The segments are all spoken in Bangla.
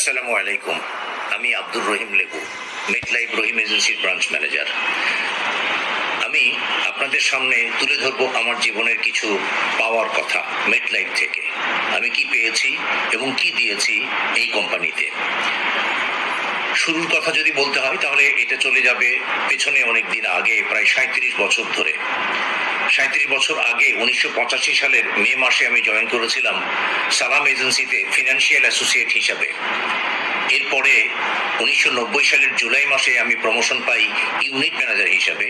আসসালামু আলাইকুম। আমি আব্দুর রহিম লেবু, মেটলাইফ রহিম এজেন্সির ব্রাঞ্চ ম্যানেজার। আমি আপনাদের সামনে তুলে ধরবো আমার জীবনের কিছু পাওয়ার কথা মেটলাইফ থেকে। আমি কি পেয়েছি এবং কি দিয়েছি এই কোম্পানিতে। শুরুর কথা যদি বলতে হয় তাহলে এটা চলে যাবে পেছনে অনেক দিন আগে, প্রায় 37 বছর ধরে। 37 বছর আগে 1985 সালের মে মাসে আমি জয়েন করেছিলাম সালাম এজেন্সিতে ফিনান্সিয়াল অ্যাসোসিয়েট হিসাবে। এরপরে 1990 সালের জুলাই মাসে আমি প্রমোশন পাই ইউনিট ম্যানেজার হিসাবে।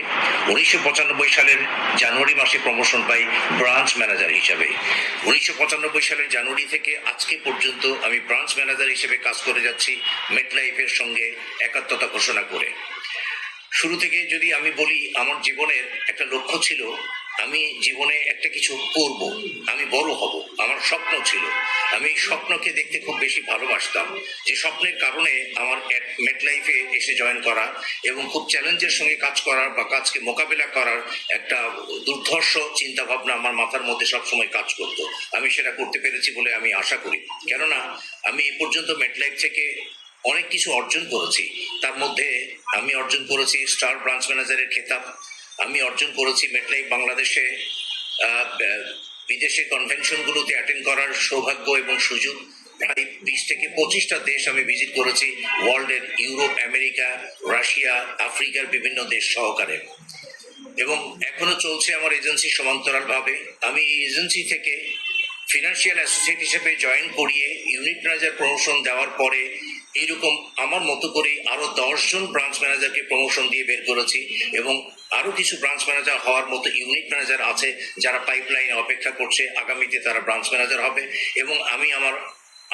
1995 সালের জানুয়ারি মাসে প্রমোশন পাই ব্রাঞ্চ ম্যানেজার হিসাবে। 1995 সালের জানুয়ারি থেকে আজকে পর্যন্ত আমি ব্রাঞ্চ ম্যানেজার হিসেবে কাজ করে যাচ্ছি, মেটলাইফের সঙ্গে একাত্মতা ঘোষণা করে। শুরু থেকে যদি আমি বলি, আমার জীবনের একটা লক্ষ্য ছিল, আমি জীবনে একটা কিছু করব, আমি বড় হব, আমার স্বপ্ন ছিল। আমি এই স্বপ্নকে দেখতে খুব বেশি ভালোবাসতাম, যে স্বপ্নের কারণে আমার মেটলাইফে এসে জয়েন করা এবং খুব চ্যালেঞ্জের সঙ্গে কাজ করার বা কাজকে মোকাবেলা করার একটা দুর্ধর্ষ চিন্তা ভাবনা আমার মাথার মধ্যে সবসময় কাজ করত। আমি সেটা করতে পেরেছি বলে আমি আশা করি, কেননা আমি এ পর্যন্ত মেটলাইফ থেকে অনেক কিছু অর্জন করেছি। তার মধ্যে আমি অর্জন করেছি স্টার ব্রাঞ্চ ম্যানেজারের খেতাব। আমি অর্জন করেছি মেটলাইফ বাংলাদেশে বিদেশে কনভেনশনগুলোতে অ্যাটেন্ড করার সৌভাগ্য এবং সুযোগ। প্রায় 20 থেকে 25টা দেশ আমি ভিজিট করেছি, ওয়ার্ল্ডের, ইউরোপ, আমেরিকা, রাশিয়া, আফ্রিকার বিভিন্ন দেশ সহকারে। এবং এখনো চলছে আমার এজেন্সি সমান্তরালভাবে। আমি এই এজেন্সি থেকে ফিনান্সিয়াল অ্যাসোসিয়েট হিসেবে জয়েন করিয়ে ইউনিট ম্যানেজার প্রমোশন দেওয়ার পরে এইরকম আমার মতো করে আরো 10 জন ব্রাঞ্চ ম্যানেজারকে প্রমোশন দিয়ে বের করেছি। এবং আরো কিছু ব্রাঞ্চ ম্যানেজার হওয়ার মতো ইউনিট ম্যানেজার আছে যারা পাইপলাইনে অপেক্ষা করছে, আগামীতে তারা ব্রাঞ্চ ম্যানেজার হবে। এবং আমি আমার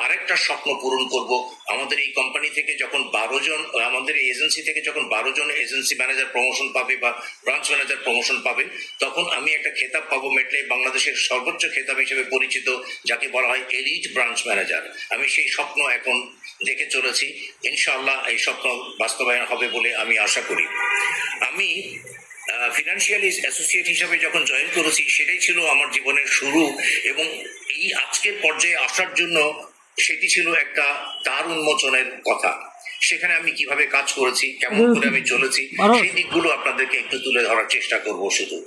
আরেকটা স্বপ্ন পূরণ করব। আমাদের এই কোম্পানি থেকে যখন 12 জন, আমাদের এই এজেন্সি থেকে যখন 12 জন এজেন্সি ম্যানেজার প্রমোশন পাবে বা ব্রাঞ্চ ম্যানেজার প্রমোশন পাবে, তখন আমি একটা খেতাব পাবো, মেটলাইফ বাংলাদেশের সর্বোচ্চ খেতাব হিসেবে পরিচিত, যাকে বলা হয় এলিট ব্রাঞ্চ ম্যানেজার। আমি সেই স্বপ্ন এখন দেখে চলেছি। ইনশাআল্লাহ এই স্বপ্ন বাস্তবায়ন হবে বলে আমি আশা করি। আমি ফিনান্সিয়াল অ্যাসোসিয়েট হিসাবে যখন জয়েন করেছি, সেটাই ছিল আমার জীবনের শুরু। এবং এই আজকের পর্যায়ে আসার জন্য সেটি ছিল একটা দ্বার উন্মোচনের কথা। সেখানে আমি কিভাবে কাজ করেছি, কেমন করে আমি চলেছি, সেই দিকগুলো আপনাদেরকে একটু তুলে ধরার চেষ্টা করব। শুধু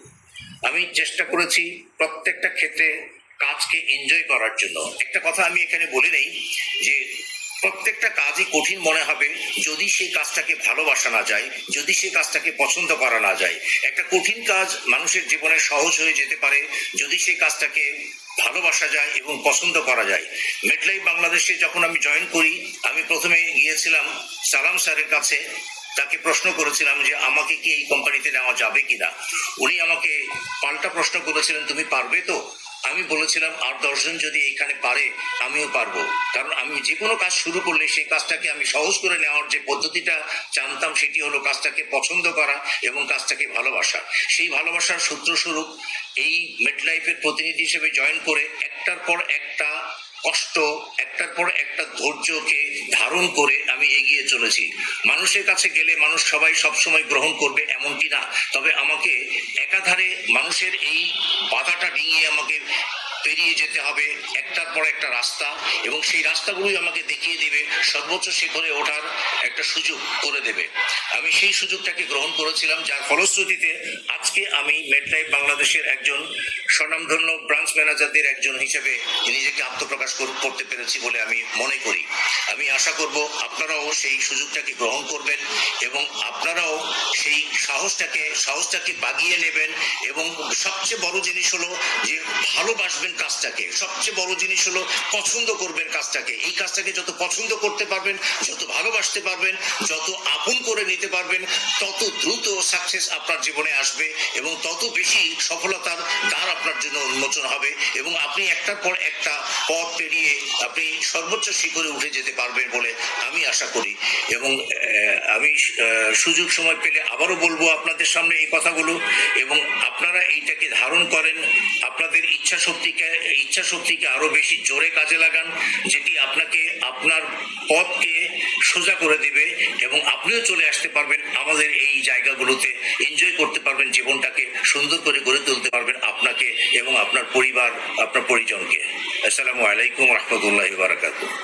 আমি চেষ্টা করেছি প্রত্যেকটা ক্ষেত্রে কাজকে এনজয় করার জন্য। একটা কথা আমি এখানে বলে নেই যে প্রত্যেকটা কাজই কঠিন মনে হবে যদি সেই কাজটাকে ভালোবাসা না যায়, যদি সেই কাজটাকে পছন্দ করা না যায়। একটা কঠিন কাজ মানুষের জীবনে সহজ হয়ে যেতে পারে যদি সেই কাজটাকে ভালোবাসা যায় এবং পছন্দ করা যায়। মেটলাইফ বাংলাদেশে যখন আমি জয়েন করি, আমি প্রথমে গিয়েছিলাম সালাম স্যারের কাছে, তাকে প্রশ্ন করেছিলাম যে আমাকে কি এই কোম্পানিতে নেওয়া যাবে কিনা। উনি আমাকে পাল্টা প্রশ্ন করেছিলেন, তুমি পারবে তো? আমি বলেছিলাম আর 10 জন যদি এখানে পারে আমিও পারবো। কারণ আমি যে কোনো কাজ শুরু করলে সেই কাজটাকে আমি সহজ করে নেওয়ার যে পদ্ধতিটা জানতাম, সেটি হলো কাজটাকে পছন্দ করা এবং কাজটাকে ভালোবাসা। সেই ভালোবাসার সূত্রস্বরূপ এই মেটলাইফের প্রতিনিধি হিসেবে জয়েন করে একটার পর একটা কষ্ট, একটার পর একটা ধৈর্যকে ধারণ করে আমি এগিয়ে চলেছি। মানুষের কাছে গেলে মানুষ সবাই সবসময় গ্রহণ করবে এমনটি না, তবে আমাকে একাধারে মানুষের এই বাধাটা ডিঙিয়ে আমাকে পেরিয়ে যেতে হবে একটার পর একটা রাস্তা, এবং সেই রাস্তাগুলোই আমাকে দেখিয়ে দেবে সর্বোচ্চ শিখরে ওঠার একটা সুযোগ করে দেবে। আমি সেই সুযোগটাকে গ্রহণ করেছিলাম, যার ফলশ্রুতিতে আজকে আমি মেটলাইফ বাংলাদেশের একজন স্বনামধন্য ব্রাঞ্চ ম্যানেজারদের একজন হিসেবে নিজেকে আত্মপ্রকাশ করতে পেরেছি বলে আমি মনে করি। আমি আশা করব আপনারাও সেই সুযোগটাকে গ্রহণ করবেন এবং আপনারাও সেই সাহসটাকে বাগিয়ে নেবেন। এবং সবচেয়ে বড় জিনিস হলো যে ভালোবাসবেন কাজটাকে। সবচেয়ে বড় জিনিস হলো পছন্দ করবেন কাজটাকে। এই কাজটাকে যত পছন্দ করতে পারবেন, যত ভালোবাসতে পারবেন, যত আপন করে নিতে পারবেন, তত দ্রুত সাকসেস আপনার জীবনে আসবে এবং তত বেশি সফলতার দ্বার আপনার জন্য উন্মোচন হবে এবং আপনি একটার পর একটা পথ পেরিয়ে আপনি সর্বোচ্চ শিখরে উঠে যেতে পারবেন বলে আমি আশা করি। এবং আমি সুযোগ সময় পেলে আবারও বলবো আপনাদের সামনে এই কথাগুলো, এবং আপনারা এইটাকে ধারণ করেন, আপনাদের ইচ্ছা শক্তিকে আরো বেশি জোরে কাজে লাগান, যেটি আপনাকে আপনার পথকে সোজা করে দেবে এবং আপনিও চলে আসতে পারবেন আমাদের এই জায়গাগুলোতে, এনজয় করতে পারবেন, জীবনটাকে সুন্দর করে গড়ে তুলতে পারবেন আপনাকে এবং আপনার পরিবার, আপনার পরিজনকে। আসসালামু আলাইকুম রহমতুল্লাহি ওয়া বারাকাতুহু।